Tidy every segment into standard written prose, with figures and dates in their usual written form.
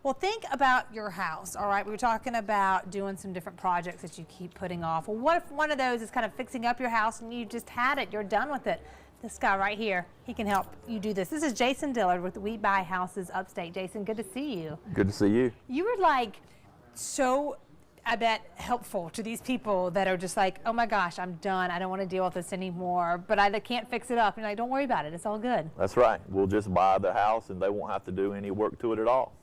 Well, think about your house, all right? We were talking about doing some different projects that you keep putting off. Well, what if one of those is kind of fixing up your house and you just had it, you're done with it? This guy right here, he can help you do this. This is Jason Dillard with We Buy Houses Upstate. Jason, good to see you. Good to see you. You were like so, I bet, helpful to these people that are just like, oh my gosh, I'm done. I don't want to deal with this anymore, but I can't fix it up. And you're like, don't worry about it. It's all good. That's right. We'll just buy the house and they won't have to do any work to it at all.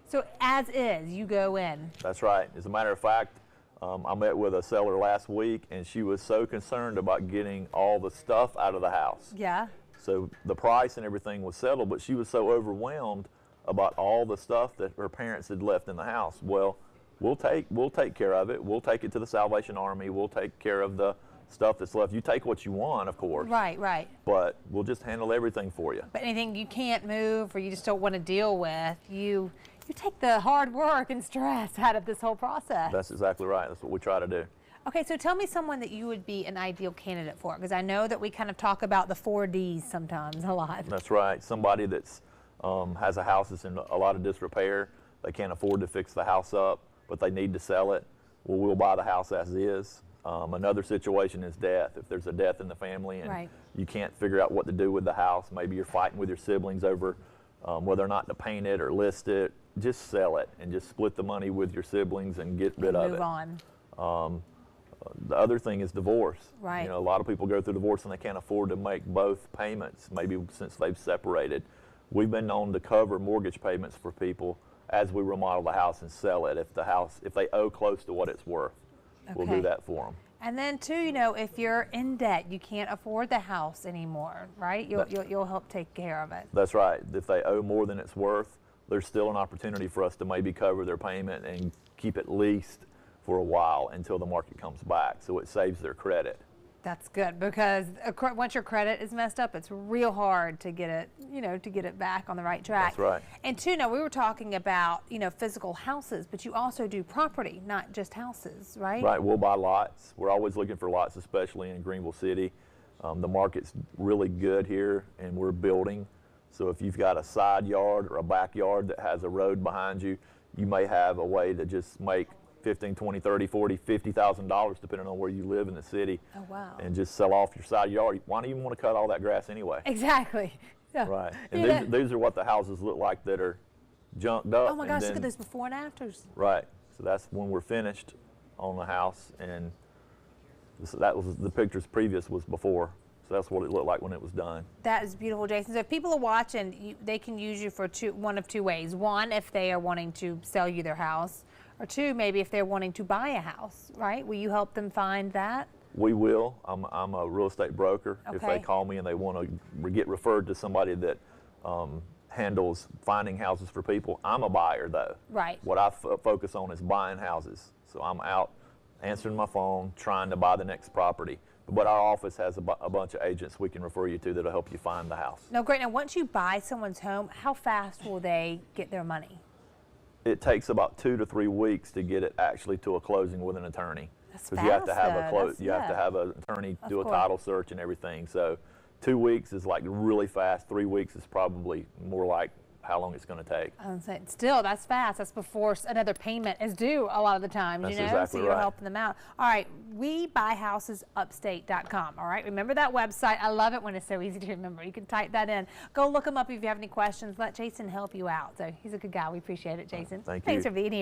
So as is, you go in. That's right. As a matter of fact, I met with a seller last week and she was so concerned about getting all the stuff out of the house. Yeah. So the price and everything was settled, but she was so overwhelmed about all the stuff that her parents had left in the house. Well, we'll take care of it. We'll take it to the Salvation Army. We'll take care of the stuff that's left. You take what you want, of course. Right, right. But we'll just handle everything for you. But anything you can't move or you just don't want to deal with, you take the hard work and stress out of this whole process. That's exactly right. That's what we try to do. Okay, so tell me someone that you would be an ideal candidate for, because I know that we kind of talk about the 4Ds sometimes a lot. That's right. Somebody that's has a house that's in a lot of disrepair. They can't afford to fix the house up, but they need to sell it. Well, we'll buy the house as is. Another situation is death. If there's a death in the family and you can't figure out what to do with the house, maybe you're fighting with your siblings over whether or not to paint it or list it, just sell it and just split the money with your siblings and get rid of it. Move on. The other thing is divorce. Right. You know, a lot of people go through divorce and they can't afford to make both payments, maybe since they've separated. We've been known to cover mortgage payments for people as we remodel the house and sell it. If they owe close to what it's worth, we'll do that for them. And then too, you know, if you're in debt, you can't afford the house anymore, right? You'll help take care of it. That's right. If they owe more than it's worth, there's still an opportunity for us to maybe cover their payment and keep it leased for a while until the market comes back, so it saves their credit. That's good, because once your credit is messed up, it's real hard to get it, to get it back on the right track. That's right. And too, now we were talking about, physical houses, but you also do property, not just houses, right? Right, we'll buy lots. We're always looking for lots, especially in Greenville City. The market's really good here, and we're building. So if you've got a side yard or a backyard that has a road behind you, you may have a way to just make $15,000, $20,000, $30,000, $40,000, $50,000 depending on where you live in the city. Oh, wow. And just sell off your side yard. Why do you even want to cut all that grass anyway? Exactly. Yeah. Right. And these are what the houses look like that are junked up. Oh my gosh, look at this before and afters. Right. So that's when we're finished on the house, and that was the pictures previous was before. So that's what it looked like when it was done. That is beautiful, Jason. So if people are watching, they can use you for one of two ways. One, if they are wanting to sell you their house, or two, maybe if they're wanting to buy a house, right? Will you help them find that? We will. I'm a real estate broker. Okay. If they call me and they want to get referred to somebody that handles finding houses for people, I'm a buyer though. Right. What I focus on is buying houses. So I'm out answering my phone, trying to buy the next property. But our office has a bunch of agents we can refer you to that'll help you find the house. No, great. Now, once you buy someone's home, how fast will they get their money? It takes about 2 to 3 weeks to get it actually to a closing with an attorney. That's fast. You have to have have to have an attorney do a title search and everything. So 2 weeks is like really fast. 3 weeks is probably more like how long it's going to take. I'm saying, still, that's fast. That's before another payment is due a lot of the time, That's you know? Exactly so you're right. helping them out. All right, WeBuyHousesUpstate.com. All right, remember that website. I love it when it's so easy to remember. You can type that in. Go look them up if you have any questions. Let Jason help you out. So he's a good guy. We appreciate it, Jason. Thank you. Thanks for being here.